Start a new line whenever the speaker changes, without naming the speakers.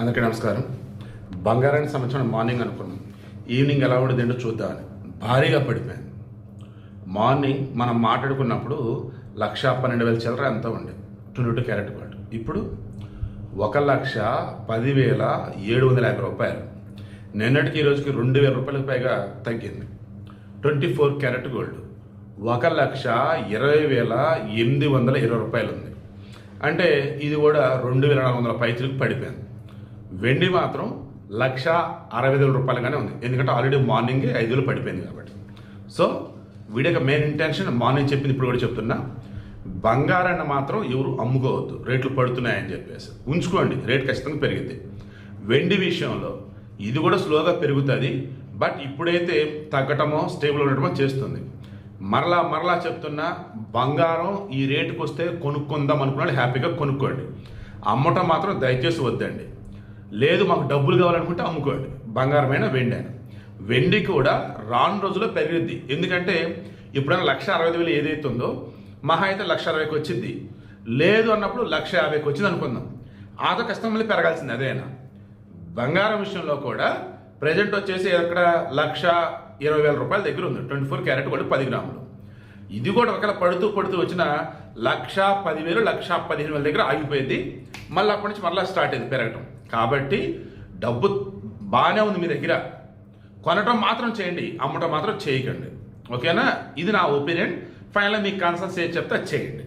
అందరికీ నమస్కారం. బంగారానికి సంబంధించిన మార్నింగ్ అనుకున్నాం, ఈవినింగ్ ఎలా ఉండేదేంటో చూద్దామని భారీగా పడిపోయింది. మార్నింగ్ మనం మాట్లాడుకున్నప్పుడు 1,12,000 చిల్లర ఎంతో ఉండే 22 క్యారెట్ గోల్డ్. ఇప్పుడు 1,10,750 రూపాయలు. నిన్నటికి ఈ రోజుకి 2,000 రూపాయలకు పైగా తగ్గింది. 24 క్యారెట్ గోల్డ్ 1,20,820 రూపాయలు ఉంది. అంటే ఇది కూడా 2,400 పైచులకు పడిపోయింది. వెండి మాత్రం 1,60,000 రూపాయలుగానే ఉంది, ఎందుకంటే ఆల్రెడీ మార్నింగే 5,000 పడిపోయింది కాబట్టి. So video main intention morning చెప్పింది ఇప్పుడు కూడా చెప్తున్నా, బంగారాన్ని మాత్రం ఎవరు అమ్ముకోవద్దు, రేట్లు పడుతున్నాయని చెప్పేసి ఉంచుకోండి, రేట్ ఖచ్చితంగా పెరిగింది. వెండి విషయంలో ఇది కూడా స్లోగా పెరుగుతుంది, బట్ ఇప్పుడైతే తగ్గటమో స్టేబుల్ ఉండటమో చేస్తుంది. మరలా చెప్తున్నా, బంగారం ఈ రేటుకు వస్తే కొనుక్కుందాం అనుకున్నాడు హ్యాపీగా కొనుక్కోండి, అమ్మటం మాత్రం దయచేసి వద్దండి. లేదు మాకు డబ్బులు కావాలనుకుంటే అమ్ముకోండి, బంగారమైన వెండి అయినా. వెండి కూడా రాను రోజుల్లో పెరిగిద్ది, ఎందుకంటే ఇప్పుడైనా 1,60,000 ఏదైతే ఉందో మహా అయితే 1,60,000కి వచ్చింది, లేదు అన్నప్పుడు 1,50,000కి వచ్చింది అనుకుందాం. ఆతో కష్టం మళ్ళీ పెరగాల్సింది. అదేనా బంగారం విషయంలో కూడా ప్రజెంట్ వచ్చేసి అక్కడ 1,20,000 రూపాయల దగ్గర ఉంది 24 క్యారెట్ కూడా 10 గ్రాములు. ఇది కూడా ఒకవేళ పడుతూ వచ్చిన 1,10,000 1,15,000 దగ్గర ఆగిపోయింది. మళ్ళీ అప్పటి నుంచి మరలా స్టార్ట్ అయింది పెరగటం. కాబట్టి డబ్బు బాగానే ఉంది మీ దగ్గర, కొనటం మాత్రం చేయండి, అమ్మటం మాత్రం చేయకండి. ఓకేనా? ఇది నా ఒపీనియన్. ఫైనల్గా మీకు కన్సల్ట్ చేసి చెప్తే చేయండి.